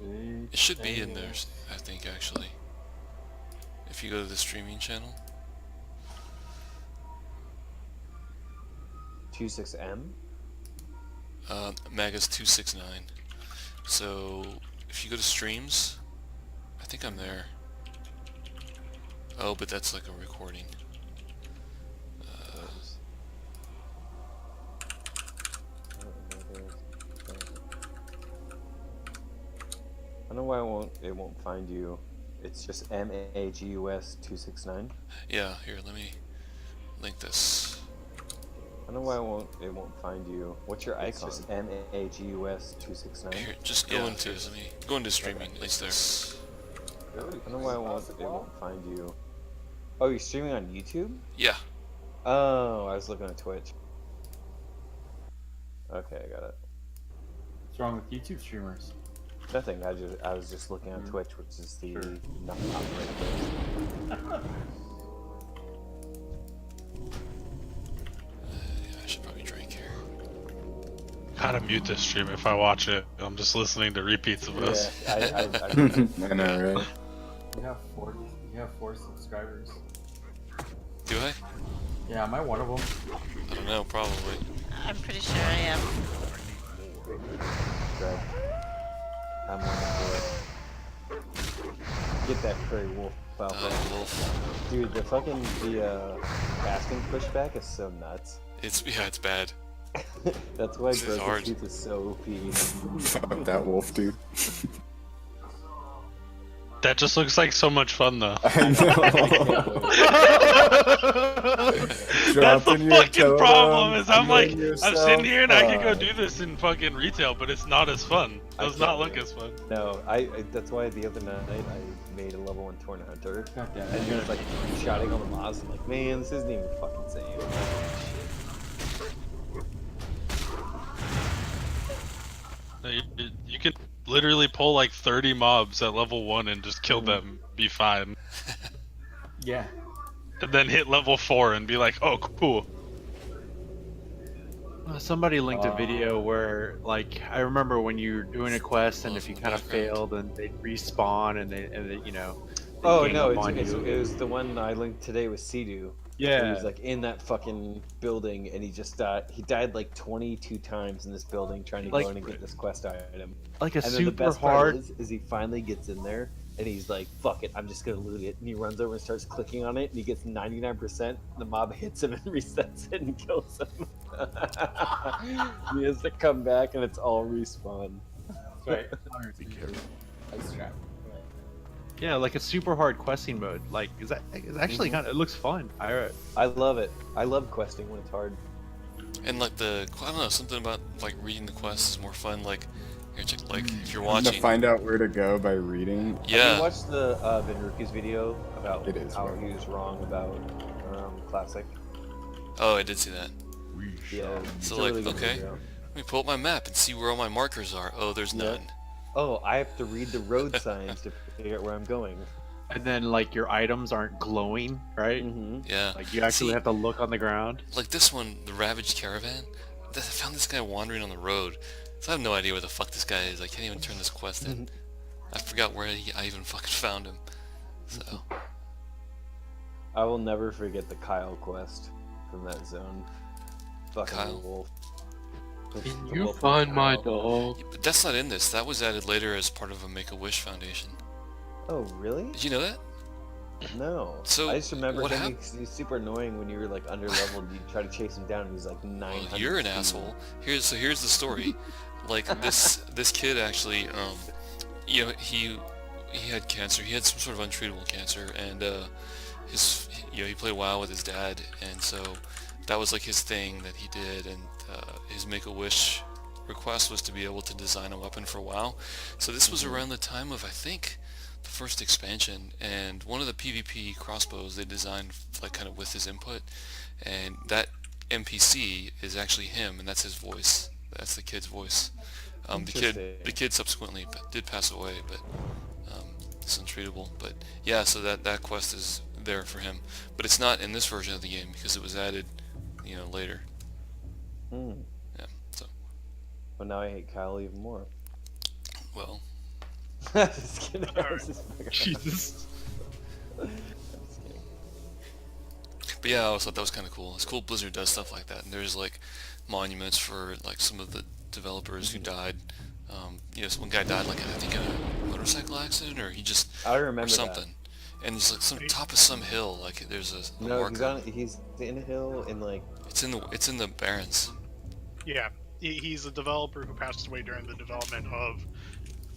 It should be in there, I think, actually. If you go to the streaming channel. 26M? Magus 269. So if you go to streams, I think I'm there. Oh, but that's like a recording. I don't know why it won't find you. It's just MAGUS 269. Yeah, here, let me link this. I don't know why it won't find you. What's your icon? It's just MAGUS 269. Here, just go into let me go into streaming. At least there. I don't know why it won't find you. Oh, you're streaming on YouTube? Yeah. Oh, I was looking at Twitch. Okay, I got it. What's wrong with YouTube streamers? Nothing. I was just looking on Twitch, which is the not operating place. Yeah, I should probably drink here. Gotta mute this stream if I watch it. I'm just listening to repeats of us. Yeah, I know, right? You have 40. You have 4 subscribers. Do I? Yeah, am I one of them? I don't know, probably. I'm pretty sure I am. Greg. I'm on the board. Get that furry wolf file. Wolf. Dude, the casting pushback is so nuts. It's bad. That's why This is hard. Broken Tooth is so OP. Fuck that wolf, dude. That just looks like so much fun, though. I know. That's the fucking problem. Is I'm like, I'm yourself sitting here and I could go do this in fucking retail, but it's not as fun. It does not look as fun. No, that's why the other night I made a level 1 Torn Hunter. God damn And he was like shouting on the mobs. I'm like, man, this isn't even fucking safe. You can literally pull like 30 mobs at level 1 and just kill them, be fine. Yeah. And then hit level 4 and be like, oh, cool. Somebody linked a video where, like, I remember when you're doing a quest and if you kind of failed and they'd respawn and they you know. Oh no, it was the one I linked today with Sea-Doo. Yeah. He was like in that fucking building and he just died. He died like 22 times in this building trying to go in and get this quest item. Like a and then super the best hard. Part is he finally gets in there and he's like, "Fuck it, I'm just gonna loot it." And he runs over and starts clicking on it and he gets 99%. The mob hits him and resets it and kills him. He has to come back and it's all respawn. That's right. Be careful. Ice trap. Yeah, like a super hard questing mode. Like, it's actually kind of, it looks fun. I love it. I love questing when it's hard. And like I don't know, something about like reading the quests is more fun. Like, here, check, like if you're watching. To find out where to go by reading. Yeah. Have you watched the Vinruku's video about It is how wrong. he was wrong about Classic? Oh, I did see that. Yeah. So it's a like, really good okay, video. let me pull up my map and see where all my markers are. Oh, there's none. Oh, I have to read the road signs to figure out where I'm going. And then, like, your items aren't glowing, right? Mm-hmm. Yeah. Like, you actually have to look on the ground. Like this one, the Ravaged Caravan. I found this guy wandering on the road. So I have no idea where the fuck this guy is. I can't even turn this quest in. I forgot where I even fucking found him. So. I will never forget the Kyle quest from that zone. Fucking Kyle? wolf. Can The you wolf find with my Kyle. dog? But that's not in this. That was added later as part of a Make-A-Wish Foundation. Oh, really? Did you know that? No. So, I just remember what him. hap- He's super annoying when you were like under leveled. You try to chase him down, and he's like 900. Well, you're an feet. asshole. Here's the story. Like this kid actually, you know, he had cancer. He had some sort of untreatable cancer, and he played WoW with his dad, and so that was like his thing that he did, and his Make-A-Wish request was to be able to design a weapon for WoW. So this was around the time of, I think, the first expansion, and one of the PvP crossbows they designed like kind of with his input, and that NPC is actually him, and that's his voice. That's the kid's voice. The kid subsequently did pass away, but it's untreatable. But yeah, so that quest is there for him, but it's not in this version of the game because it was added, you know, later. Yeah. So. But now I hate Kyle even more. Well. Just kidding. I Alright. was just fucking around. Jesus. I'm just kidding. But yeah, I always thought that was kind of cool. It's cool Blizzard does stuff like that, and there's like monuments for like some of the developers who died. You know, one guy died like I think in a motorcycle accident, or he just I or remember that. something. And it's like some top of some hill, like there's a No, marker. he's in a hill in like. It's in the Barrens. Yeah, he's a developer who passed away during the development of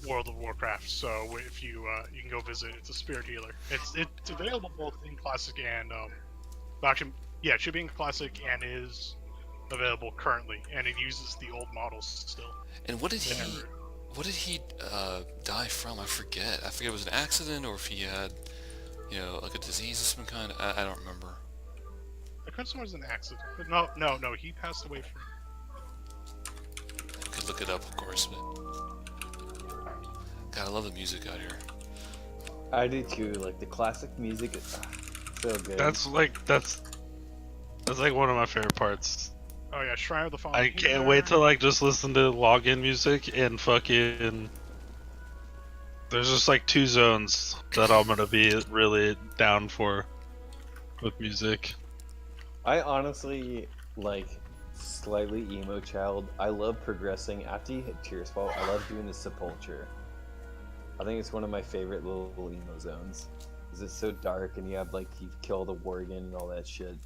World of Warcraft. So if you you can go visit, it's a spirit healer. It's available both in classic and actually, yeah, it should be in classic and is available currently, and it uses the old models still. And what did he die from? I forget. I forget if it was an accident or if he had, you know, like a disease of some kind. I don't remember. I could swear it was an accident, but no, he passed away from. I could look it up, of course, but God, I love the music out here. I do too. Like the classic music is so good. That's like one of my favorite parts. Oh yeah, Shrine of the Fallen. I can't wait to like just listen to login music and fucking. There's just like 2 zones that I'm gonna be really down for with music. I honestly like slightly emo child. I love progressing after you hit Tears Fall. I love doing the Sepulture. I think it's one of my favorite little emo zones. Cause it's so dark and you have like you kill the Worgen and all that shit.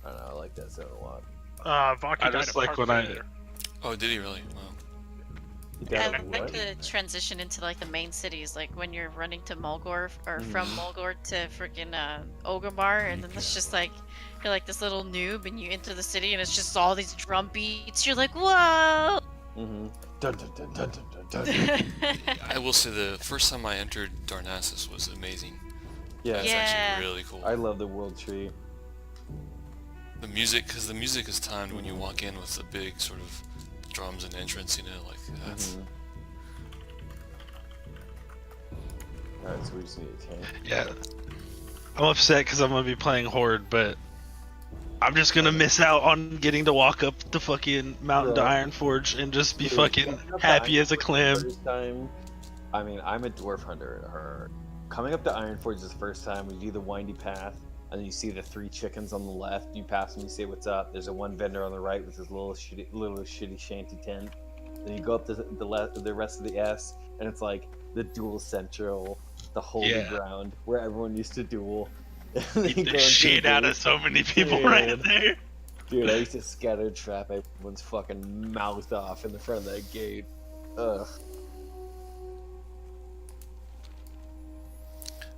I don't know. I like that zone a lot. Vaki I died just of like heart when I- failure. Oh, did he really? Wow. You I got like what? the transition into like the main cities, like when you're running to Mulgore or from Mulgore to freaking Orgrimmar, and then it's just like you're like this little noob, and you enter the city, and it's just all these drum beats. You're like, whoa! Mm-hmm. Dun, dun, dun, dun, dun, dun, dun. I will say the first time I entered Darnassus was amazing. Yeah, That's Yeah. actually really cool. I love the World Tree. The music, because the music is timed when you walk in with the big sort of drums and entrance, you know, like that's. Mhm. Alright, so we just need a tank. Yeah. I'm upset because I'm gonna be playing Horde, but I'm just gonna miss out on getting to walk up the fucking mountain to Yeah. Ironforge and just be Dude, fucking coming up to happy as a Ironforge clam. the first time, I mean, I'm a dwarf hunter. Or coming up to Ironforge is the first time we do the windy path, and then you see the 3 chickens on the left. You pass them, you say what's up. There's a one vendor on the right with his little shitty shanty tent. Then you go up to the rest of the S, and it's like the duel central, the holy Yeah. ground where everyone used to duel. And then you Beat go the into shit out of booth. so many people right Dude. there. Dude, I used to scatter trap everyone's fucking mouth off in the front of that gate. Ugh.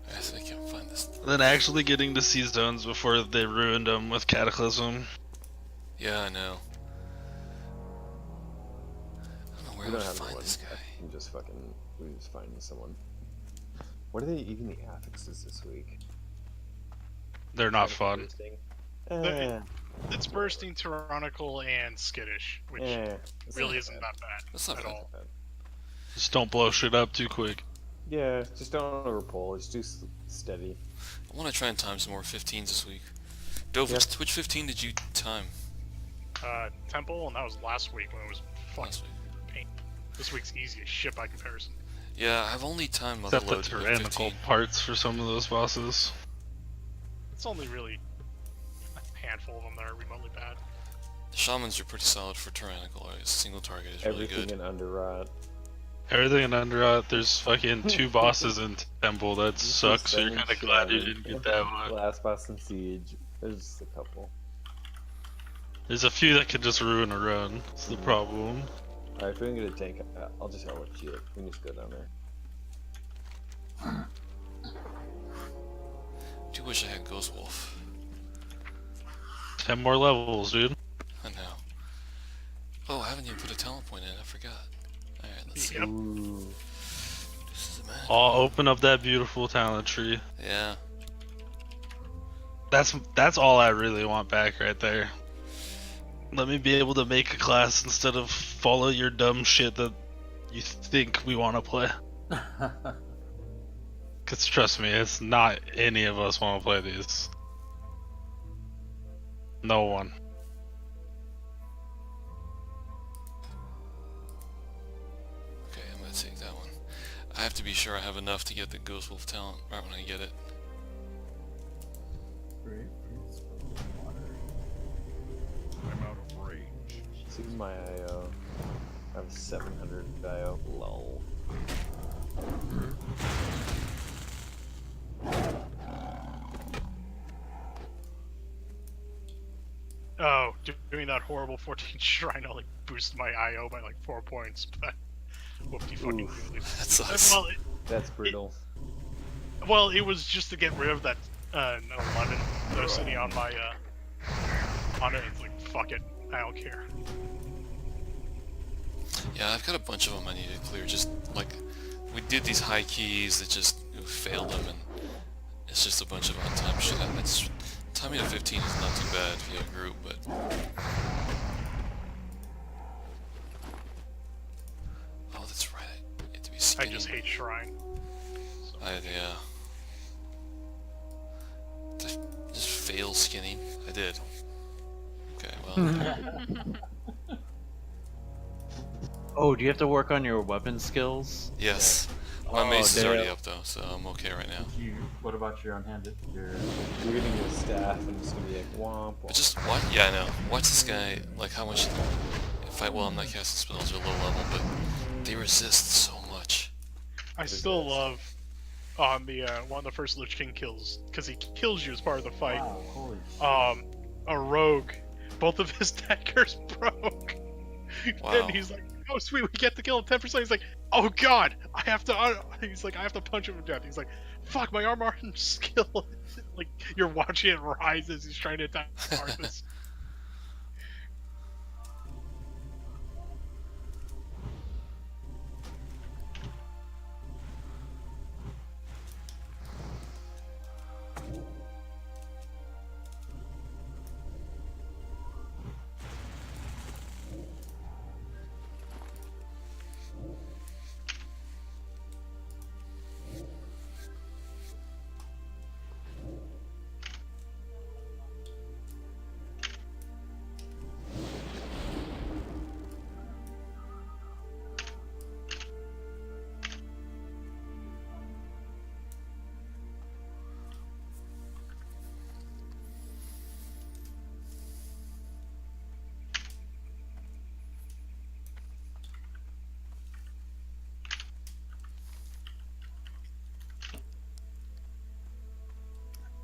I think I can find this. Then actually getting to see zones before they ruined them with Cataclysm. Yeah, I know. I don't know where We I don't would have find one. this guy. We just find someone. What are they even the affixes this week? They're not fun. Interesting. The- It's bursting, tyrannical, and skittish, which It's really not isn't bad. that bad That's not at bad. all. Just don't blow shit up too quick. Yeah, just don't overpull. Just do steady. I want to try and time some more 15s this week. Dove, Yeah. which 15 did you time Temple, and that was last week when it was fucking last week? pain. This week's easy as shit by comparison. Yeah, I've only timed Except the Motherlode with tyrannical 15. parts for some of those bosses. It's only really a handful of them that are remotely bad. The shamans are pretty solid for tyrannical. A single target is really Everything good. in Underrot. Everything in Underrot, there's fucking 2 bosses in Temple. That This is sucks. So you're so kind of glad you shaman. didn't get that one. Last boss in Siege. There's just a couple. There's a few that could just ruin a run. That's the problem. Alright, if we can get a tank, I'll just let you. We can just go down there. Do wish I had Ghost Wolf. 10 more levels, dude. I know. Oh, I haven't even put a talent point in. I forgot. Alright, let's see. Yep. Ooh. This is a man. I'll open up that beautiful talent tree. Yeah. That's all I really want back right there. Let me be able to make a class instead of follow your dumb shit that you think we want to play. Cause trust me, it's not any of us want to play these. No one. Okay, I'm gonna take that one. I have to be sure I have enough to get the Ghost Wolf talent right when I get it. Grapefruits, water. I'm out of range. See my IO. I have 700 IO. Lol. Oh, doing that horrible 14 shrine only boosted my IO by like 4 points, but whoopty fucking Oof. doodly. That sucks. That's brutal. Well, it was just to get rid of that 11 that was sitting on my on it. It's like, fuck it, I don't care. Yeah, I've got a bunch of them I need to clear. Just like we did these high keys that just failed them, and it's just a bunch of on-time shit. It's timing to 15 is not too bad if you have a group, but oh, that's right. I get to be I skinny. just hate shrine. So. Yeah. Just fail skinning. I did. Okay, well. Oh, do you have to work on your weapon skills? Yes. My Oh, mace is already damn. up though, so I'm okay right now. What about your unhanded? You're gonna get a staff and it's gonna be like womp. But just watch. Yeah, I know. Watch this guy. Like how much. Well, I'm not casting spells. They're low level, but they resist so much. I still love on the one of the first Lich King kills, because he kills you as part of the fight. Wow, holy shit. A rogue, both of his daggers broke, Wow. and he's like, "Oh sweet, we get to kill him 10%." He's like, "Oh god, I have to." He's like, "I have to punch him to death." He's like, "Fuck, my armor and skill." Like you're watching it rise as he's trying to attack Arthas.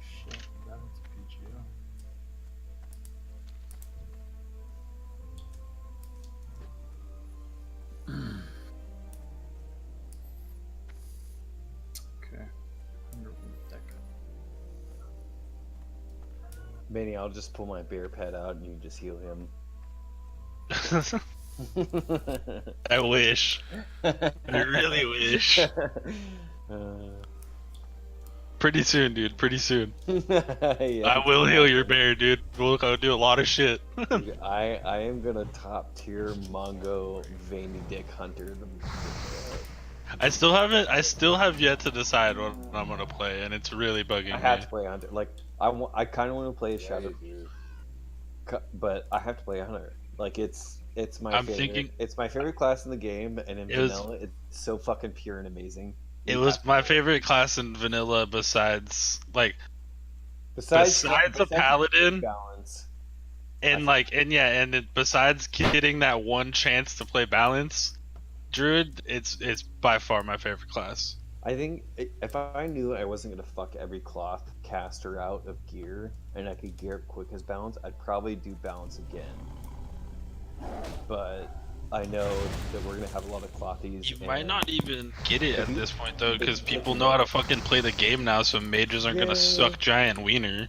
Shit, that was PGO. Okay. Manny, I'll just pull my bear pet out and you just heal him. I wish. I really wish. Pretty soon, dude. Pretty soon. Yeah. I will heal your bear, dude. We'll go do a lot of shit. Dude, I am gonna top tier Mongo veiny dick hunter. I still have yet to decide what I'm gonna play, and it's really bugging I have me. to play hunter. Like I kind of want to play Shadow, but I have to play hunter. Like it's my I'm favorite. thinking- It's my favorite class in the game, and in It was- vanilla, it's so fucking pure and amazing. It You was have- my favorite class in vanilla besides besides a paladin balance. and besides getting that one chance to play balance druid, it's by far my favorite class. I think if I knew I wasn't gonna fuck every cloth caster out of gear, and I could gear up quick as balance, I'd probably do balance again. But I know that we're gonna have a lot of clothies. You might not even get it at this point though, because But- people know how to fucking play the game now, so mages aren't Yeah. gonna suck giant wiener.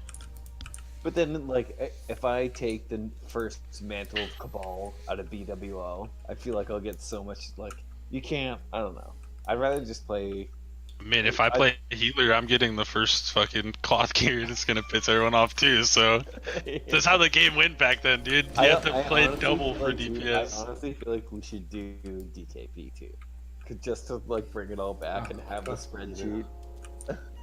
But then, like, if I take the first Mantle of Cabal out of BWO, I feel like I'll get so much, like, you can't, I don't know. I'd rather just play... I mean, if I play healer, I'm getting the first fucking cloth gear, and it's gonna piss everyone off too, so... That's how the game went back then, dude. You have to play honestly double feel for like, dude, DPS. I honestly feel like we should do DKP too. Just to, like, bring it all back and have a spreadsheet.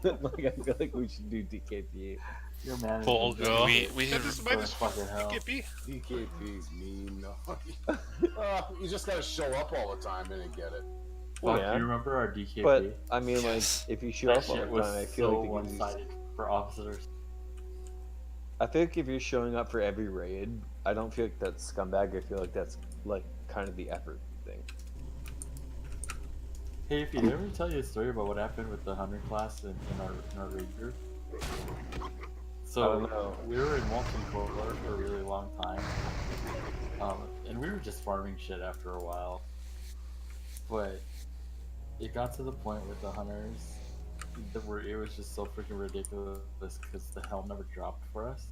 Like, I feel like we should do DKP. Your man Full go. We Might have just fucking hell. DKP. DKP's mean. No. You just gotta show up all the time and get it. Well, Fuck, yeah. you remember our DKP? But I mean, Yes. like, if you show that up all shit the was time, I feel so like they can use. one-sided for officers. I feel like if you're showing up for every raid, I don't feel like that's scumbag. I feel like that's like kind of the effort thing. Hey, if you ever tell you a story about what happened with the hunter class in our raid group. So I don't know. we were in multiplayer for a really long time, and we were just farming shit after a while. But it got to the point with the hunters that it was just so freaking ridiculous because the helm never dropped for us,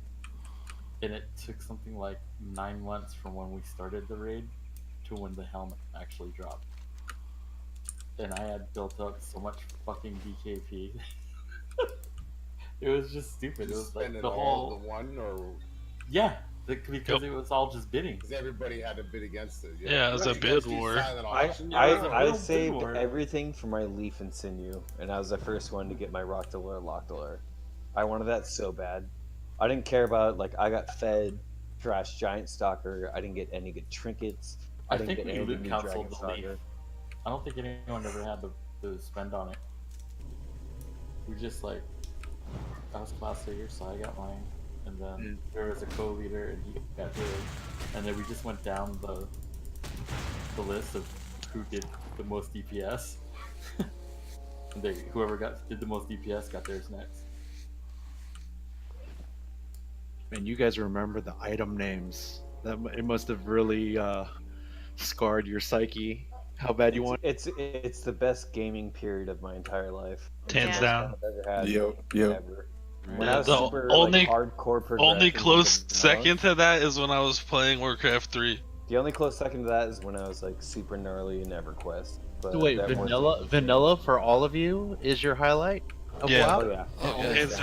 and it took something like 9 months from when we started the raid to when the helm actually dropped. And I had built up so much fucking DKP. It was just stupid. It was like Spend it the all whole the one, or yeah, because it was all just bidding. because everybody had to bid against it. Yeah, it was a You guys bid do war. silent I auction? Yeah, it was a I real bid saved war. everything for my Leaf and Sinew, and I was the first one to get my Rock Delore Lock Delore. I wanted that so bad. I didn't care about like I got fed trash Giant Stalker. I didn't get any good trinkets. I didn't think get we any of the loot new counseled Dragon the Leaf. Stalker. I don't think anyone ever had to spend on it. We just like I was class leader, so I got mine, and then there was a co-leader, and he got his, and then we just went down the list of who did the most DPS. And whoever did the most DPS got theirs next. And you guys remember the item names? It must have really scarred your psyche. How bad you want? It's the best gaming period of my entire life. It's Hands the best down. time I've ever had. Yep. Ever. When I was The super only- like, hardcore progression Only in close vanilla, second to that is when I was playing Warcraft 3. The only close second to that is when I was like super gnarly in EverQuest. But So wait, that wasn't vanilla the same. vanilla for all of you is your highlight of Yeah. WoW? Oh yeah. Oh, yeah. It's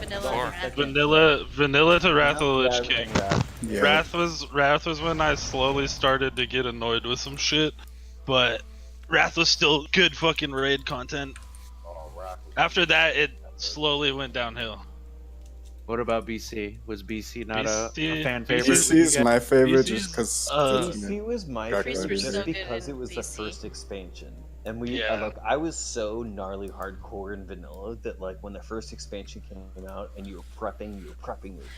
Vanilla Or- and Wrath. vanilla to Wrath of the Lich Yeah, King. yeah. Yeah. Wrath was when I slowly started to get annoyed with some shit, but Wrath was still good fucking raid content. Oh, Rock. After that, it slowly went downhill. What about BC? Was BC not a BC fan BC favorite? BC is my favorite BC's, just because. BC was my Got favorite credits. just So good because in it was the BC. first expansion. And Yeah. I was so gnarly hardcore in vanilla that like when the first expansion came out and you were prepping.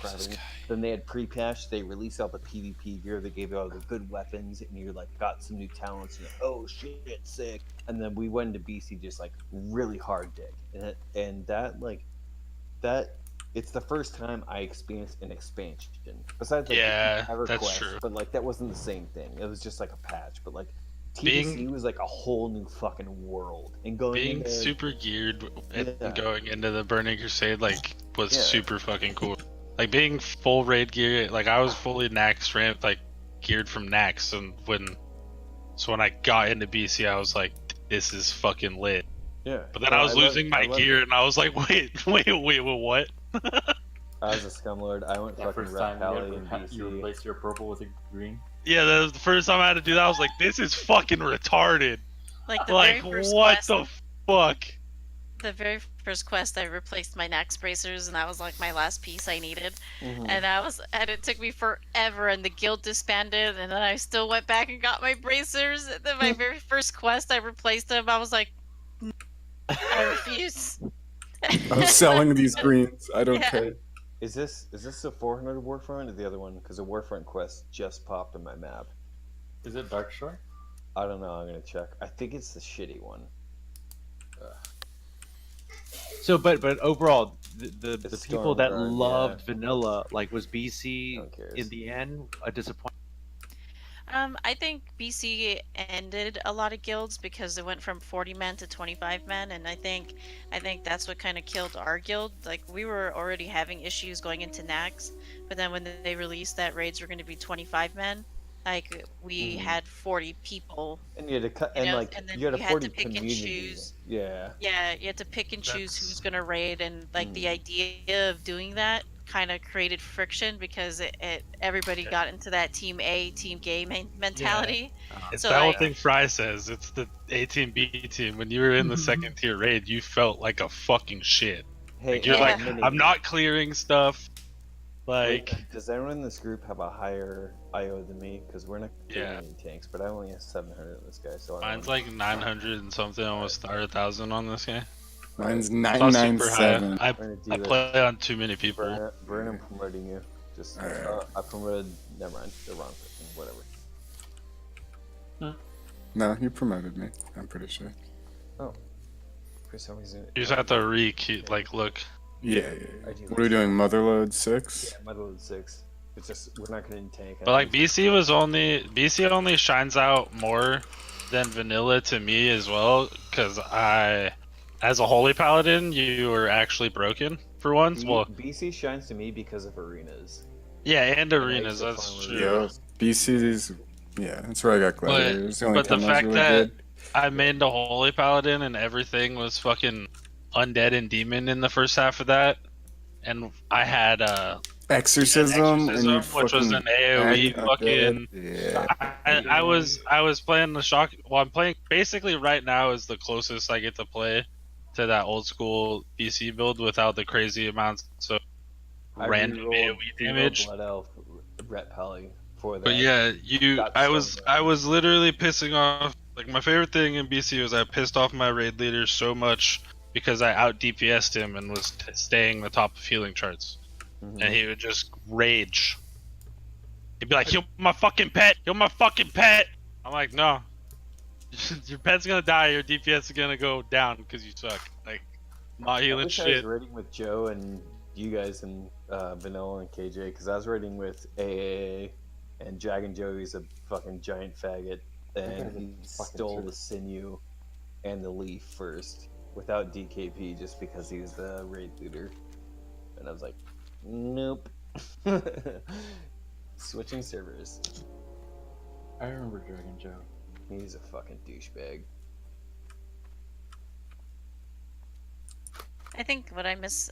This guy. Then they had pre-patch, they released all the PvP gear, they gave you all the good weapons, and you like got some new talents, and oh shit, sick. And then we went into BC just like really hard dick. And that it's the first time I experienced an expansion. Besides like Yeah, EverQuest, that's true. but like that wasn't the same thing. It was just like a patch, but like Being- TBC was like a whole new fucking world. And going Being into, super geared and Yeah. going into the Burning Crusade was Yeah. super fucking cool. Like being full raid gear, like I was fully Nax ramped, like geared from Nax, and when I got into BC, I was like, this is fucking lit. yeah. But then No, I was loved- losing my loved gear, it. and I was like, wait, what? I was a scumlord. I went That fucking first Red time Pally in you BC. replaced your purple with a green. Yeah, that was the first time I had to do that. I was like, this is fucking retarded. Like the Like, very first what quest, the fuck? the very first quest, I replaced my Nax bracers, and that was like my last piece I needed. Mhm. And it took me forever, and the guild disbanded, and then I still went back and got my bracers. And then my very first quest, I replaced them. I was like, I refuse. I'm selling these greens. I don't Yeah. care. Is this the 400 Warfront or the other one? Because the Warfront quest just popped on my map. Is it Darkshore? I don't know. I'm gonna check. I think it's the shitty one. So, but overall, the It's people that Stormguard, loved yeah. vanilla, like, was No BC one cares. in the end a disappointment? I think BC ended a lot of guilds because it went from 40 men to 25 men, and I think that's what kind of killed our guild. Like we were already having issues going into Nax, but then when they released that raids were going to be 25 men, like we had 40 people. And you had to cut, You and know, like and then you had a you had 40 to pick and community. choose. Yeah. Yeah, you had to pick and choose That's- who's going to raid, and like the idea of doing that kind of created friction because everybody got into that team A, team G mentality. It's So, that whole like- thing Fry says. It's the A team, B team. When you were in the second tier raid, you felt like a fucking shit. Hey, Like, you're Yeah. like, I'm not clearing stuff. Like, Wait, does anyone in this group have a higher IO than me? Because we're not getting Yeah. any tanks, but I only have 700 on this guy, so I mine's don't like 900 and something, almost 1,000 on this game. Mine's It's not super high. 997. I I'm gonna do I this. play on too many people. Burn, I'm promoting you. Just Alright. I promoted. Never mind, the wrong person. Whatever. No, you promoted me. I'm pretty sure. For some reason. You just have to like look. Yeah. I do What are we doing? Motherload 6? Yeah, Motherload 6. It's just we're not getting tank. But like BC only shines out more than vanilla to me as well, because as a holy paladin, you were actually broken for once. Well, BC shines to me because of arenas. yeah, and I arenas. used to That's farm true. Yeah. BC's. Yeah, that's where I got gladiators. The only But the time I was fact really that good. I made the holy paladin and everything was fucking undead and demon in the first half of that, and I had Exorcism, and you which was an AOE act fucking. undead. Yeah. I was playing the shock. Well, I'm playing basically right now is the closest I get to play to that old school BC build without the crazy amounts of random AOE damage. Blood Elf, Ret Pally for that. But yeah, Got I so was literally pissing off. Like my favorite thing in BC was I pissed off my raid leader so much because I out DPS'd him and was staying the top of healing charts, and he would just rage. He'd be like, "Heal my fucking pet! Heal my fucking pet!" I'm like, "No, your pet's gonna die. Your DPS is gonna go down because you suck. Like, I'm not I healing wish I was shit." raiding with Joe and you guys and Vanilla and KJ because I was raiding with AA and Jag and Joey's a fucking giant faggot and he stole the sinew and the leaf first without DKP just because he was the raid leader, and I was like, nope. Switching servers. I remember Dragon Joe. He's a fucking douchebag. I think what I miss,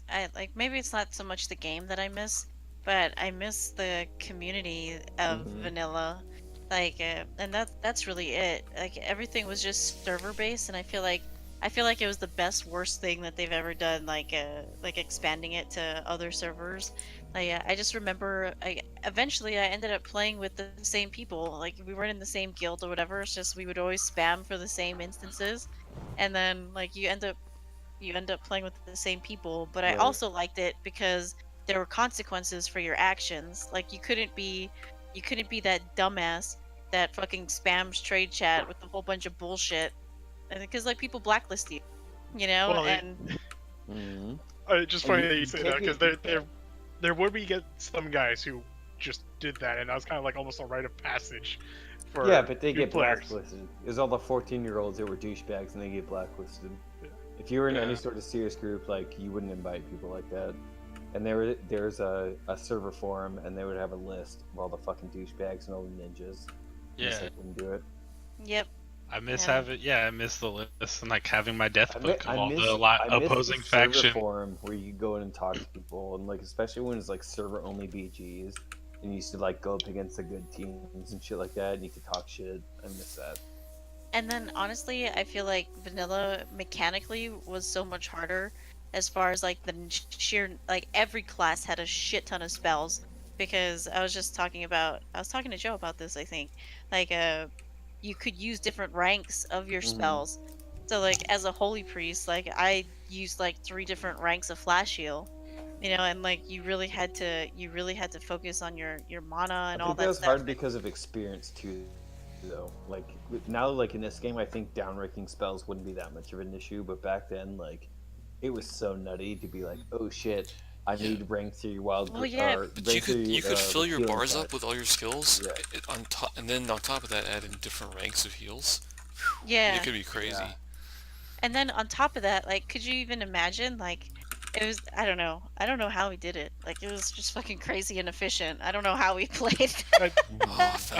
maybe it's not so much the game that I miss, but I miss the community of vanilla. And that's really it. Like everything was just server based, and I feel like it was the best worst thing that they've ever done. Like expanding it to other servers. I just remember, eventually I ended up playing with the same people. Like we weren't in the same guild or whatever. It's just we would always spam for the same instances, and then like you end up playing with the same people. But I also liked it because there were consequences for your actions. Like you couldn't be that dumbass that fucking spams trade chat with a whole bunch of bullshit, and because like people blacklist you, you know. Well, and it's just funny that you say that because there would be some guys who just did that, and that was kind of like almost a rite of passage for yeah, but they new get players. blacklisted. There's all the 14-year-olds that were douchebags and they get blacklisted. If you were in any sort of serious group, like you wouldn't invite people like that. And there's a server forum, and they would have a list of all the fucking douchebags and all the ninjas. Yeah, I wouldn't do it. Yep. I miss I miss the list and like having my death book of all the I miss opposing the server faction. forum where you go in and talk to people, and like especially when it's like server only BGs, and you used to like go up against the good teams and shit like that, and you could talk shit. I miss that. And then honestly, I feel like vanilla mechanically was so much harder as far as like the sheer, like every class had a shit ton of spells, because I was talking to Joe about this, I think. Like you could use different ranks of your spells. So like as a holy priest, like I used like 3 different ranks of flash heal. You know, and like you really had to focus on your mana and all that That was stuff. hard because of experience too, though. Like now, like in this game, I think downranking spells wouldn't be that much of an issue. But back then, like it was so nutty to be like, oh shit, I need rank 3 wild. Well, yeah, But you could fill your bars up with all your skills, on top, and then on top of that, add in different ranks of heals. Yeah. It could be crazy. Yeah. And then on top of that, like, could you even imagine, like, it was, I don't know how he did it. Like, it was just fucking crazy and efficient. I don't know how he played. I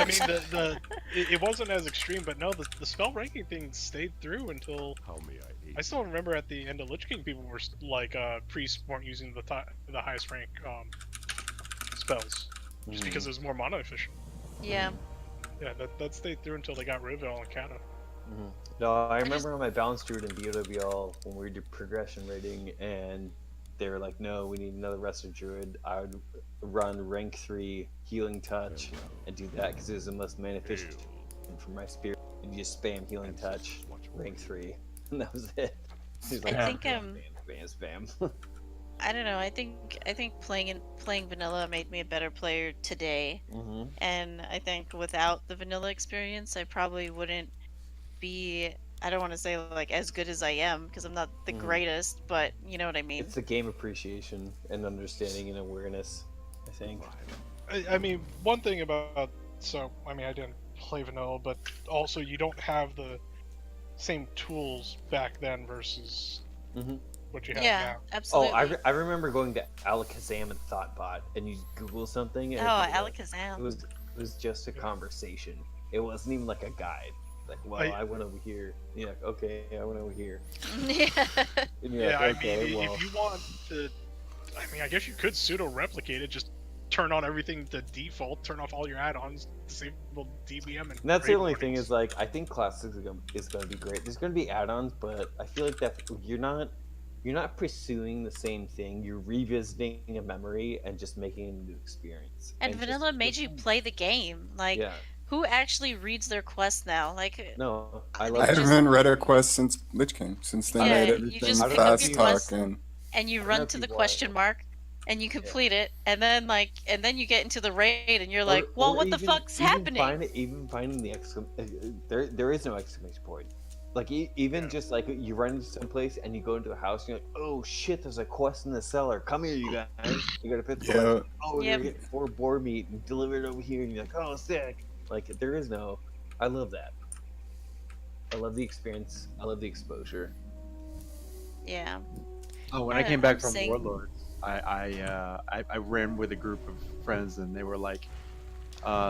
mean, it wasn't as extreme, but no, the spell ranking thing stayed through until. I still remember at the end of Lich King, people were like, priests weren't using the highest rank spells just because it was more mana efficient. Yeah. Yeah, that stayed through until they got rid of it all in Kata. No, I remember on my balance druid in BOWL when we did progression rating, and they were like, no, we need another Resto Druid, I would run rank 3 Healing Touch and do that because it was the most mana efficient for my spirit. And you just spam Healing Touch, rank 3, and that was it. He's like, I think spam, spam. I don't know. I think playing vanilla made me a better player today. Mm-hmm. And I think without the vanilla experience, I probably wouldn't be. I don't want to say like as good as I am because I'm not the greatest, but you know what I mean. It's the game appreciation and understanding and awareness, I think. I mean, one thing about I mean, I didn't play vanilla, but also you don't have the same tools back then versus Mm-hmm. what you have Yeah, now. absolutely. Oh, I remember going to Alakazam and Thoughtbot, and you Google something, and Oh, it Alakazam. was just a conversation. It wasn't even like a guide. Like, well, I went over here. You're like, okay, I went over here. Yeah. And you're Yeah, like, I okay, mean, well, if you want to, I mean, I guess you could pseudo replicate it. Just turn on everything to default, turn off all your add-ons, disable DBM, and that's the raid only thing warnings. is like I think Classic is going to be great. There's going to be add-ons, but I feel like that you're not pursuing the same thing. You're revisiting a memory and just making a new experience. And vanilla made you play the game. Like, Yeah. who actually reads their quests now? Like, No, I they love I just- haven't read our quest since Lich King, since they Yeah, made you everything just pick up fast your quest. talking. and you I run know to the people question mark, and you complete it, and then you get into the raid, and you're like, well, or what the even- fuck's even happening? Even finding the there is no exclamation point. Like even just like you run into some place and you go into a house and you're like, oh shit, there's a quest in the cellar. Come here, you guys. You gotta pick the Yeah. quest. Oh, Yep. you're getting 4 boar meat and deliver it over here, and you're like, oh, sick. Like there is no. I love that. I love the experience. I love the exposure. Yeah. Oh, when I I don't came know, back I'm from saying- Warlords, I ran with a group of friends, and they were like,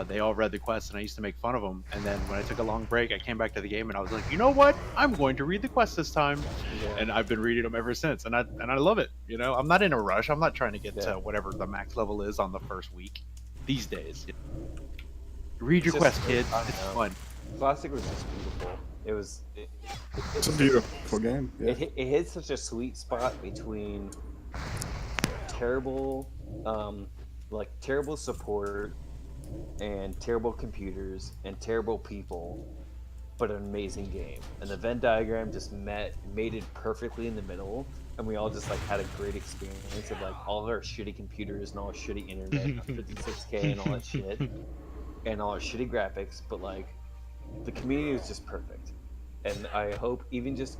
they all read the quest, and I used to make fun of them. And then when I took a long break, I came back to the game, and I was like, you know what? I'm going to read the quest this time. Yeah. And I've been reading them ever since, and I love it. You know, I'm not in a rush. I'm not trying to get Yeah. to whatever the max level is on the first week. These days, read your It's quest, just- kids. I don't It's know. fun. Classic was just beautiful. It was. It's a beautiful game. Yeah. It hit such a sweet spot between terrible, terrible support and terrible computers and terrible people, but an amazing game. And the Venn diagram just made it perfectly in the middle, and we all just like had a great experience of like all our shitty computers and all our shitty internet, 56K and all that shit, and all our shitty graphics, but like the community was just perfect. And I hope even just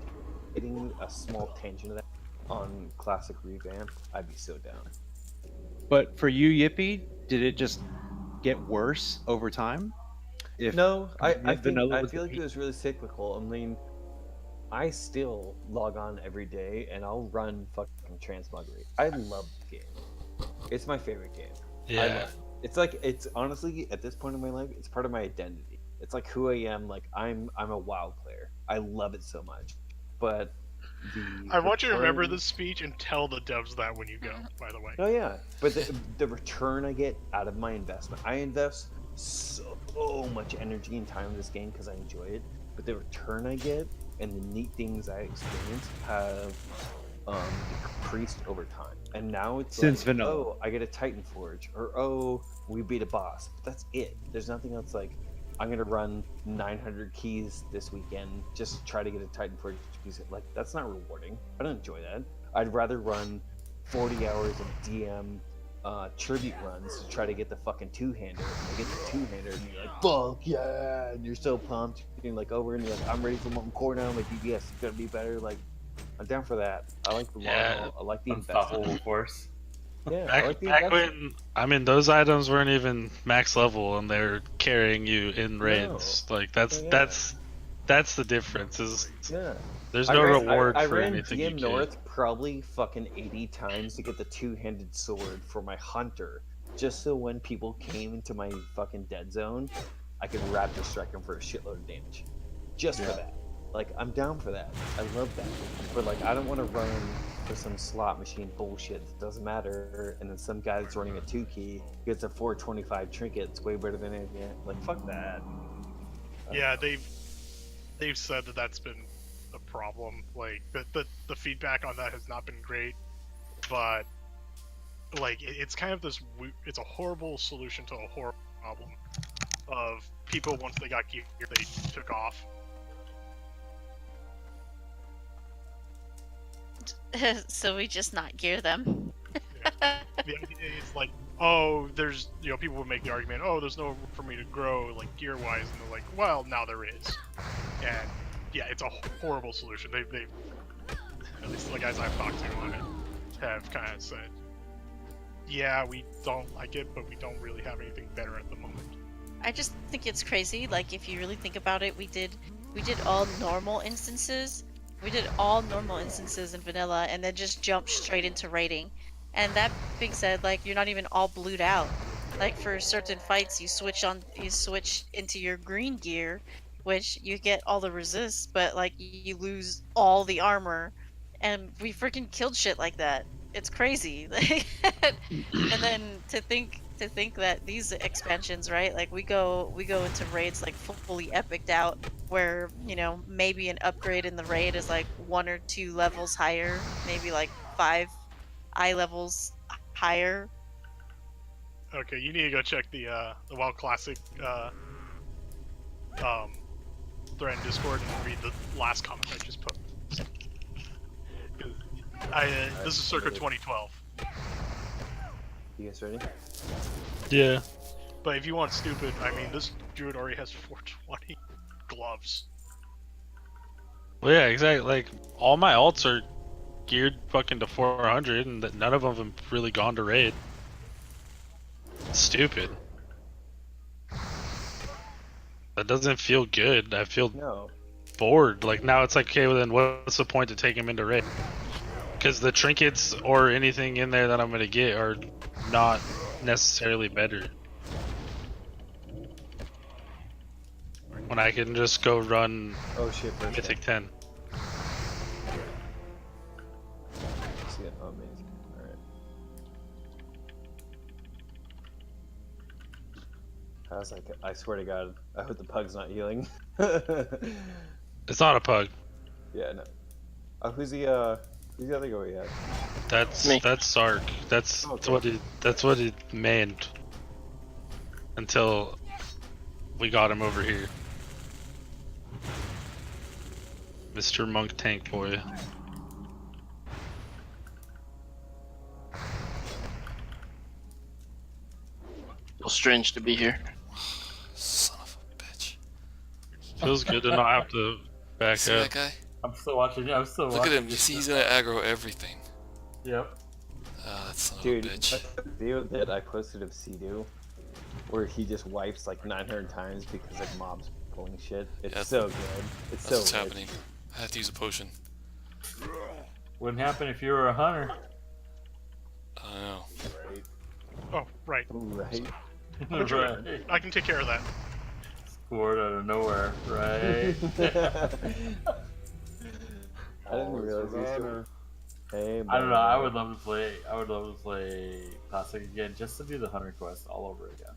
getting a small tangent of that on Classic Revamp, I'd be so down. But for you, Yippee, did it just get worse over time? If No, I vanilla was feel the like it was really cyclical. I mean, I still log on every day and I'll run fucking Transmoggery. I love the game. It's my favorite game. I Yeah. love it. It's like it's honestly at this point in my life, it's part of my identity. It's like who I am. Like I'm a WoW player. I love it so much. But I want you to remember return- this speech and tell the devs that when you go. By the way. Oh yeah, but the return I get out of my investment, I invest so much energy and time in this game because I enjoy it. But the return I get and the neat things I experience have increased over time. And now it's Since like, vanilla. oh, I get a Titan Forge, or oh, we beat a boss. But that's it. There's nothing else like. I'm gonna run 900 keys this weekend just to try to get a Titan Forge because like that's not rewarding. I don't enjoy that. I'd rather run 40 hours of DM tribute runs to try to get the fucking two-hander. And I get the two-hander and you're like, fuck yeah, and you're so pumped. You're like over and you're like, I'm ready for Molten Core now. My DBS is gonna be better. Like, I'm down for that. I like the long haul. I like the Unstoppable investment. force. Yeah, I like the investment. Those items weren't even max level and they're carrying you in raids. Like that's the difference. Is Yeah. there's no reward I for ran anything DM you get. North probably fucking 80 times to get the two-handed sword for my hunter, just so when people came into my fucking dead zone, I could raptor strike them for a shitload of damage. Just for that. Like, I'm down for that. I love that. But like, I don't want to run for some slot machine bullshit that doesn't matter, and then some guy that's running a 2-key gets a 425 trinket. It's way better than anything. Like, fuck that. Yeah, they've said that that's been a problem. Like the feedback on that has not been great. but like it's kind of this. It's a horrible solution to a horrible problem of people once they got gear, they took off. So we just not gear them. The idea is like, oh, there's people would make the argument, oh, there's no room for me to grow like gear wise, and they're like, well, now there is, and yeah, it's a horrible solution. They at least the guys I've talked to on it have kind of said, yeah, we don't like it, but we don't really have anything better at the moment. I just think it's crazy. Like if you really think about it, we did all normal instances. We did all normal instances in vanilla, and then just jumped straight into raiding. And that being said, like you're not even all blued out. Like for certain fights, you switch into your green gear, which you get all the resists, but like you lose all the armor. And we freaking killed shit like that. It's crazy. And then to think that these expansions, right? Like we go into raids like fully epiced out, where maybe an upgrade in the raid is like 1 or 2 levels higher, maybe like 5 eye levels higher. Okay, you need to go check the WoW Classic thread in Discord and read the last comment I just put. This is circa 2012. You guys ready? Yeah. But if you want stupid, I mean, this druid already has 420 gloves. Well, yeah, exactly. Like all my alts are geared fucking to 400, and none of them have really gone to raid. Stupid. That doesn't feel good. I feel bored. Like now it's like, okay, well then what's the point to take him into raid? Because the trinkets or anything in there that I'm gonna get are not necessarily better. When I can just go run Mythic 10. See it? Oh, amazing. Alright. I was like, I swear to God, I hope the pug's not healing. It's not a pug. Yeah, no. Who's the other guy we had? That's Sark. That's what he mained until we got him over here. Mr. Monk Tank Boy. Feels strange to be here. Son of a bitch. Feels good to not have to back See up. that guy? I'm still watching. Yeah, I'm still Look watching. at him. You see, he's gonna aggro everything. Yep. That son of Dude, a bitch. the video that I posted of Sea-Doo, where he just wipes like 900 times because like mobs pulling shit. It's so good. It's That's so what's good. happening. I have to use a potion. Wouldn't happen if you were a hunter. I don't know. Oh, right. Right. I'm a druid. Right. I can take care of that. Scored out of nowhere, right? I didn't realize he was doing. Hey, I don't know. I would love to play. I would love to play Classic again, just to do the hunter quest all over again.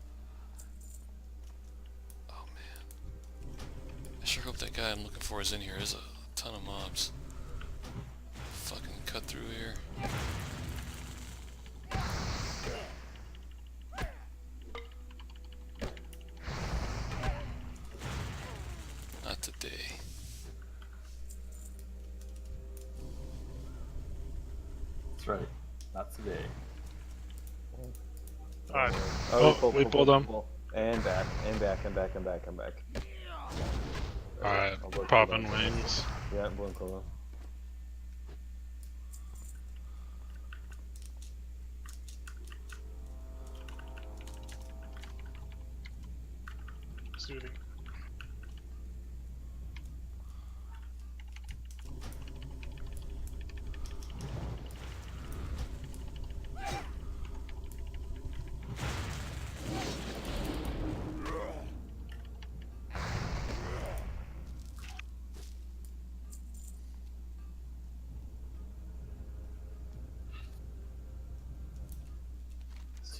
Oh man. I sure hope that guy I'm looking for is in here. There's a ton of mobs. Fucking cut through here. Not today. That's right. Not today. Alright. Oh, we pulled him. And back, and back, and back, and back, and back. Alright, I'll blow popping cooldown. wings. Yeah, blowing cooldown. Soothing.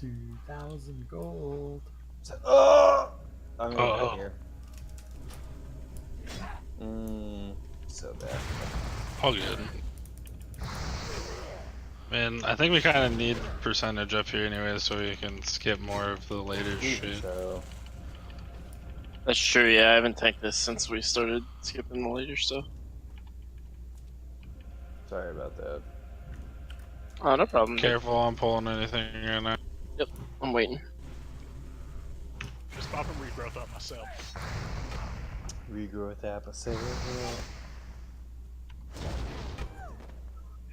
$2,000 gold. I'm gonna go here. So bad. All good. Man, I think we kind of need percentage up here anyway, so we can skip more of the later Even shit. so, That's true. Yeah, I haven't tanked this since we started skipping the later stuff. sorry about that. Oh, no problem. Dude. Careful, I'm pulling anything right now. Yep, I'm waiting. Just popping regrowth up myself. Regrowth episode.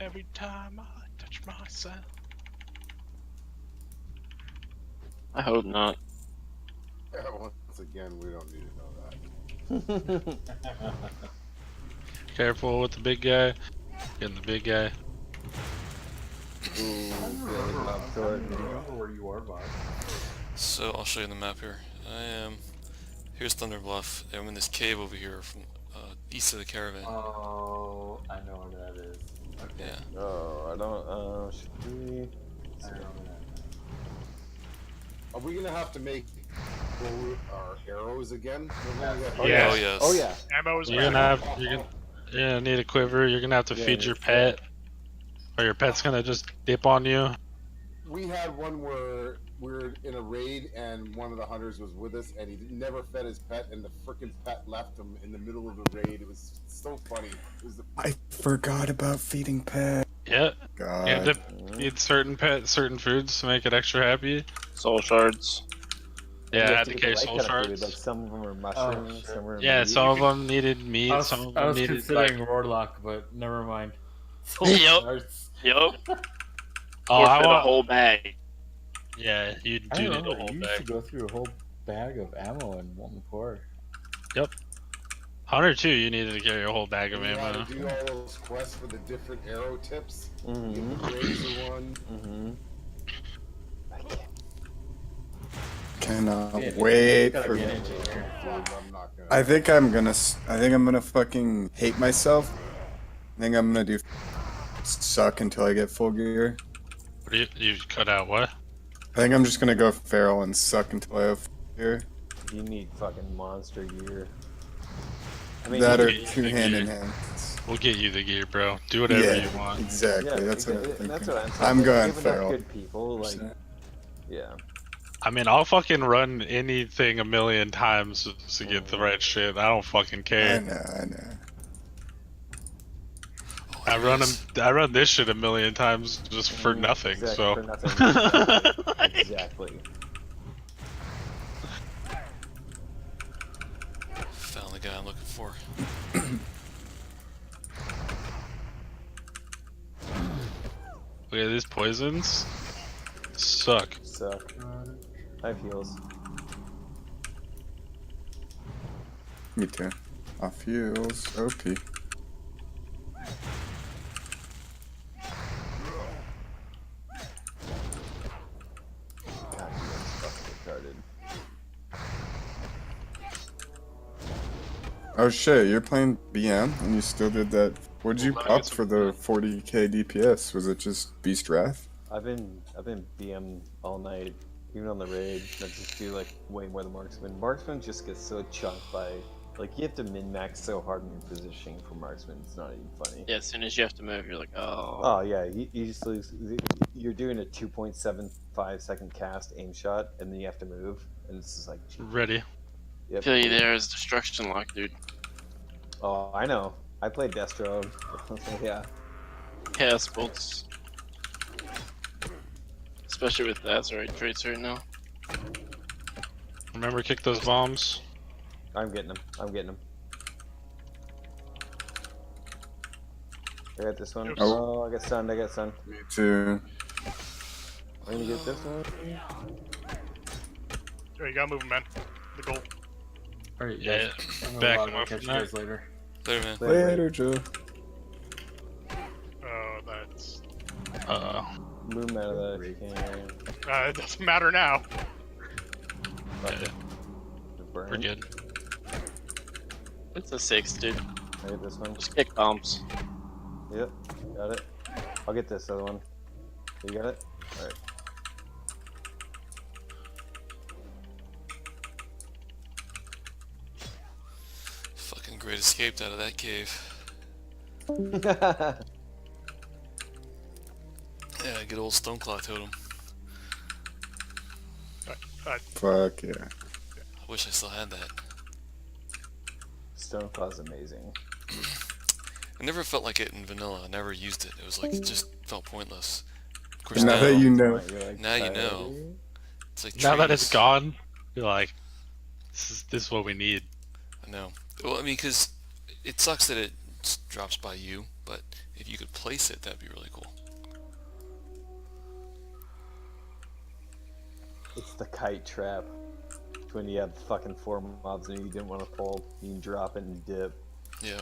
Every time I touch myself. I hope not. Yeah, once again, we don't need to know that. Careful with the big guy. Getting the big guy. Ooh, I don't Billy remember, Bob I Thornton. don't remember where you are, Bob. So I'll show you the map here. I am. Here's Thunder Bluff. I'm in this cave over here from east of the caravan. Oh, I know where that is. Okay. Yeah. Oh, I don't. Should we? I remember that. Are we gonna have to make our arrows again? Oh, Yeah. Oh yes. Oh yeah. Ammo is You're gonna need a quiver. You're gonna have to Yeah, feed yeah, your pet, or your pet's gonna just dip on you. We had one where we were in a raid and one of the hunters was with us and he never fed his pet and the freaking pet left him in the middle of the raid. It was so funny. It was I forgot about feeding pet. Yeah. God. You have to feed certain foods to make it extra happy. Soul shards. Yeah, You I have had to get the carry right soul kind of food, shards. Like some of them are mushrooms, shit. some are Yeah, meat. some of them needed meat, some of I them was needed considering like. Warlock, but never mind. Soul Yup. shards. Yup. Oh, Or I fit a want. whole bag. Yeah, you I do need a remember whole you used to bag. go through a whole bag of ammo in one pour. Hunter too, you needed to carry a whole bag of and you had ammo. to do all those quests for the different arrow tips. Mhm. You get the razor one. Mhm. Cannot Yeah, wait gotta for. get into it. I'm not gonna. I think I'm gonna fucking hate myself. I think I'm gonna do suck until I get full gear. What do you cut out what? I think I'm just gonna go feral and suck until I have full gear. You need fucking monster gear. I mean, That you or could- two hand in hand. We'll get you the gear, bro. Do whatever Yeah, you want. exactly. yeah, That's what I'm exactly. thinking. That's what I'm saying. I'm Like, going give enough feral. good people, like, yeah. I mean, I'll fucking run anything a million times just to get the right shit. I don't fucking I care. know. Oh, I run this shit a million times just for nothing. Exactly, So. for nothing. Exactly. Found the guy I'm looking for. Look at these poisons. Suck. Suck. I have heals. Me too. Off heals. OP. God, you guys fucking retarded. Oh shit, you're playing BM and you still did that. What'd you Well, I pop guess for the 40k DPS? Was it just Beast Wrath? I've been BM all night, even on the raid. I just do like way more than marksman. Marksman just gets so chunked by, like, you have to min max so hard in your positioning for marksman. It's not even funny. Yeah, as soon as you have to move, you're like, oh. Oh yeah, you just lose. You're doing a 2.75 second cast aim shot, and then you have to move, and it's just like, Ready. yep. Feel you there is destruction lock, dude. Oh, I know. I played Destro. Yeah. Chaos bolts. Especially with the Azurite traits right now. Remember, kick those bombs. I'm getting them. I'm getting them. I got this one. Oops. Oh, I got stunned. I got stunned. Me too. I'm gonna get this one. There you go, moving, man. The goal. Alright, Yeah, guys. I'm back gonna log him and up catch from you that. guys later. Later, man. Later, Joe. That's. Move him out of that if you can. It doesn't matter now. Fuck Yeah. it. The burn. We're good. It's a 6, dude. I get this one. Just kick bombs. Yep. Got it. I'll get this other one. You got it? Alright. Fucking great escaped out of that cave. good old Stoneclaw totem. Fuck yeah. I wish I still had that. Stoneclaw's amazing. I never felt like it in vanilla. I never used it. It was like, it just felt pointless. Of course, Now that you know. You're like, now you know. "Coyote?" It's like Now that it's trees. gone, you're like, this is what we need. I know. Well, I mean, because it sucks that it just drops by you, but if you could place it, that'd be really cool. It's the kite trap. It's when you have fucking 4 mobs and you didn't want to pull. You can drop it and dip. Yeah.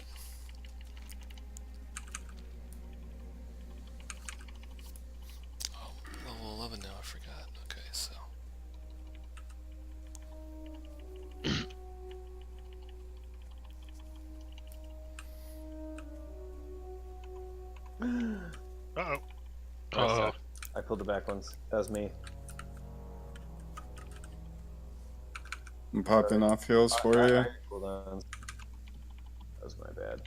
Oh, level 11 now, I forgot. Okay, so. Uh-oh. Oh, I pulled the back ones. That was me. I'm popping off heals for you. Hold on. That was my bad.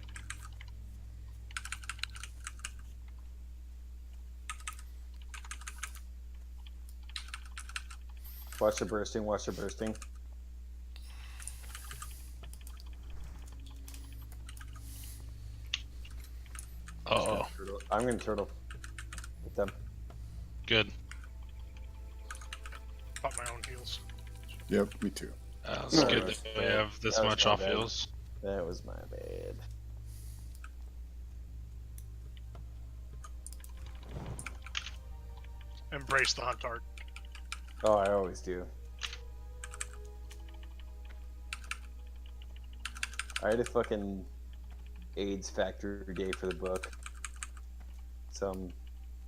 Watch the bursting, watch the bursting. oh, I'm gonna turtle with them. good. Pop my own heals. Yep, me too. It's No, good that's that we have this that was much my off bad. heals. That was my bad. Embrace the hunt art. Oh, I always do. I had a fucking AIDS factory day for the book. So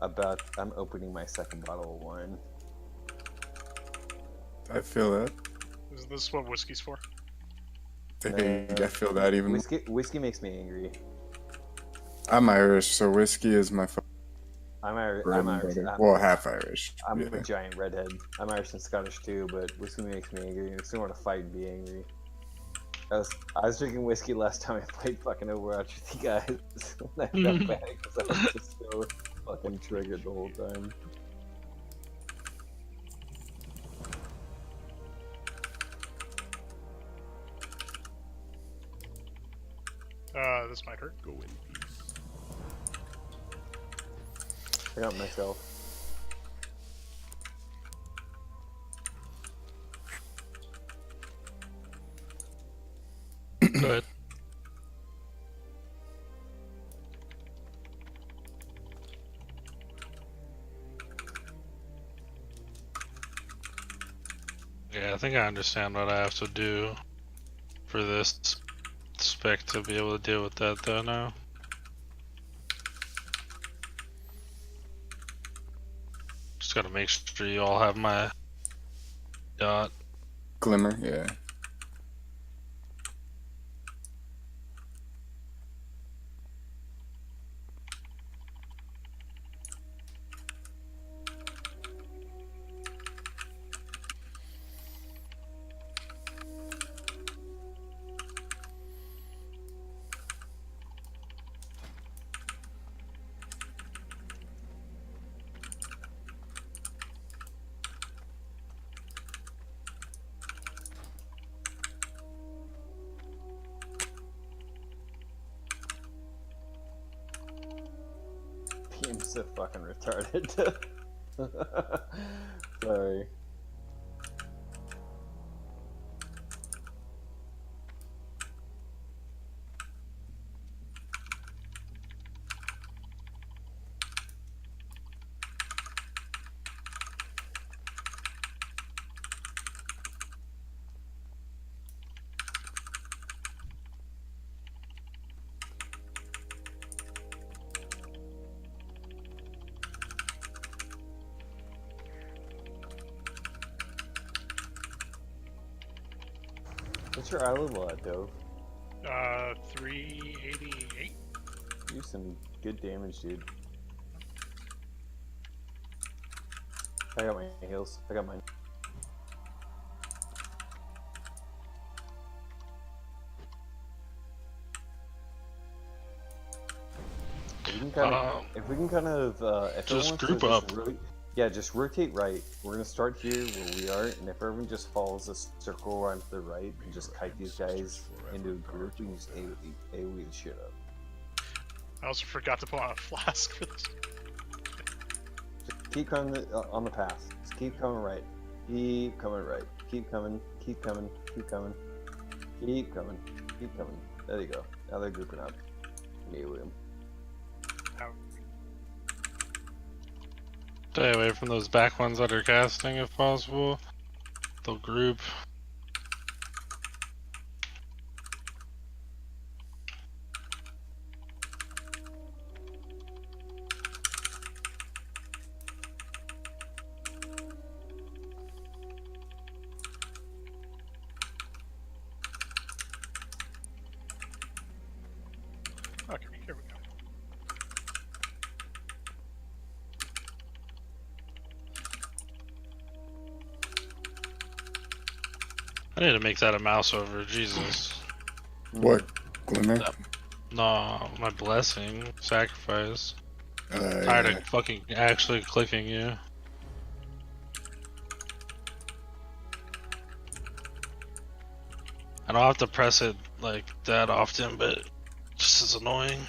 I'm opening my second bottle of wine. I feel that. Is this what whiskey's for? I feel that even. Whiskey makes me angry. I'm Irish, so whiskey is my I'm Irish. bread I'm and Irish. butter. Well, half Irish. I'm yeah. a giant redhead. I'm Irish and Scottish too, but whiskey makes me angry. It makes me want to fight and be angry. I was drinking whiskey last time I played fucking Overwatch with you guys. I felt bad because I was just so fucking triggered the whole time. This might hurt. Go in peace. I got myself. Good. Yeah, I think I understand what I have to do for this spec to be able to deal with that though now. Just gotta make sure you all have my dot. Glimmer, yeah. Beam's so fucking retarded. Sorry. What's your eye level at, Dove? 388. You do some good damage, dude. I got my heals. I got mine. if we can kind of, if Just everyone group wants up. to just rotate right. We're gonna start here where we are, and if everyone just follows a circle around to the right and just kite these guys into a group, we can just AoE the shit up. I also forgot to put on a flask for this. Just keep coming on the path. Just keep coming right. Keep coming right. Keep coming. Keep coming. Keep coming. Keep coming. Keep coming. There you go. Now they're grouping up. AoE them. Stay away from those back ones that are casting if possible. They'll group. Okay, here we go. I need to make that a mouse over, Jesus. What? Glimmer? No, my blessing. Sacrifice. Tired Yeah. of fucking actually clicking you. I don't have to press it like that often, but it just is annoying.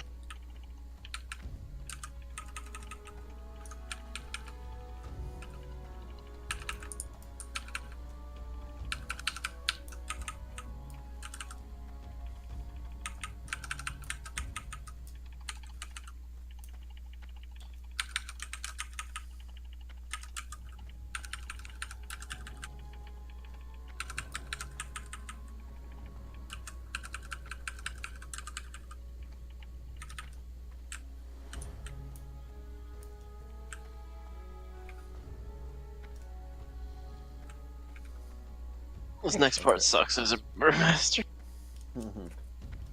This next part sucks as a burmaster.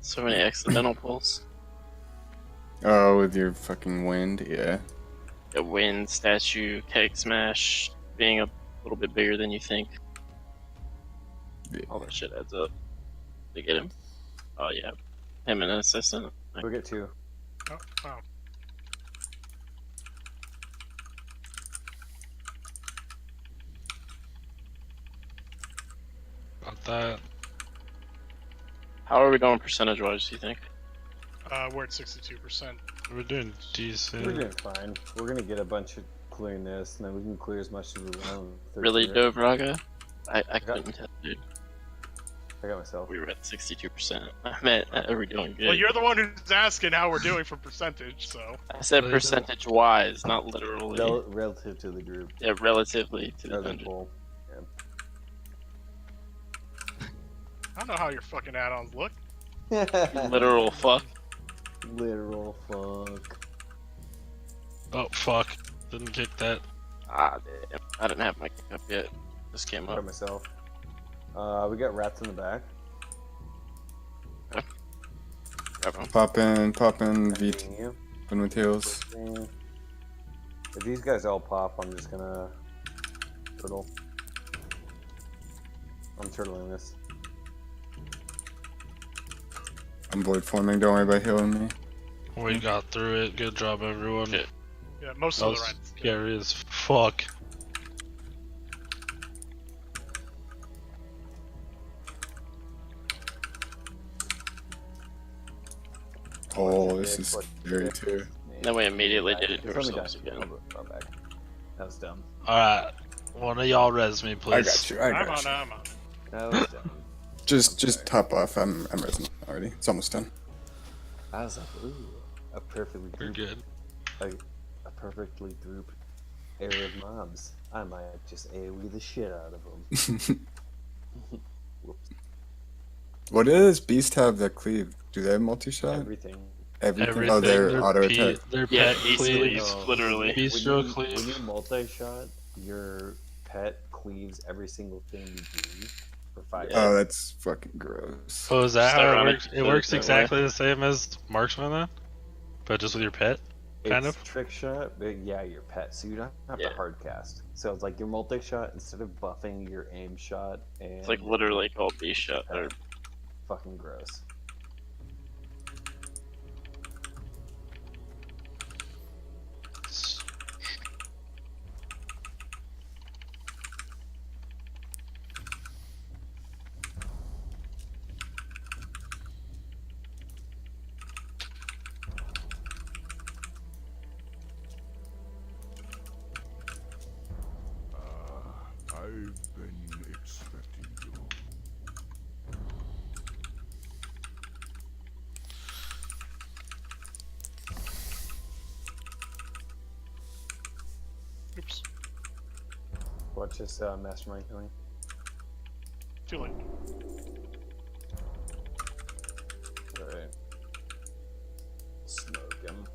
So many accidental pulls. Oh, with your fucking wind, yeah. A wind, statue, keg smash, being a little bit bigger than you think. All that shit adds up. To get him. Oh yeah. Him and an assistant. We'll get two. Oh, wow. Got that. How are we going percentage wise, do you think? We're at 62%. We're doing decent. We're doing fine. We're gonna get a bunch of clearing this, and then we can clear as much as we want. Really, Dovraga? I couldn't tell, dude. I got myself. We were at 62%. I meant, are we doing good? Well, you're the one who's asking how we're doing for percentage, so. I said percentage wise, not literally. Relative to the group. Yeah, relatively to the Other dungeon. pool. Yeah. I don't know how your fucking add-ons look. Literal fuck. Literal fuck. Oh fuck! Didn't kick that. Ah, damn. I didn't have my kick up yet. Just came Got up. myself. We got rats in the back. Poppin', V You. with heals. If these guys all pop, I'm just gonna turtle. I'm turtling this. I'm void forming, don't worry about healing me. We got through it. Good job, everyone. Shit. Yeah, most That of the was rats. scary as fuck. Oh, this is scary too. Then we immediately did it to Just let me ourselves die. again. I'll back. That was dumb. Alright. One of y'all res me, please. I got you, I I'm got on, you. I'm on. That was dumb. Just top off, I'm resing already. It's almost done. I was like, ooh, a perfectly We're grouped, good. a perfectly grouped area of mobs. I might just AoE the shit out of them. Whoops. What does Beast have that cleave? Do they have multi-shot? Everything. Everything? Oh, they're auto attack. Their Yeah, pet beast cleave. cleaves, literally. Bistro When cleave. you multi-shot, your pet cleaves every single thing you do for 5 Yeah. Oh, that's fucking gross. Oh, is that how it Ironic works? to It put works that way. exactly the same as Marksman then? But just with your pet? Kind It's of? trick shot, but yeah, your pet. So you don't have Yeah. to hard cast. So it's like your multi shot instead of buffing your aim shot, and It's like literally called beast shot. Or fucking gross. watch this mastermind killing. Too late. Alright. Smoke him.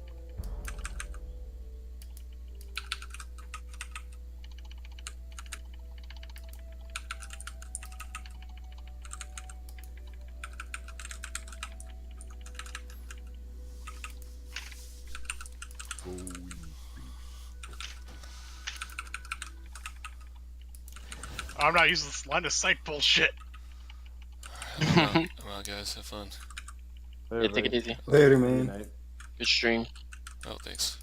I'm not using this line of sight bullshit. Well, guys, have fun. Yeah, take it easy. Later, Good man. night. Good stream. Oh, thanks.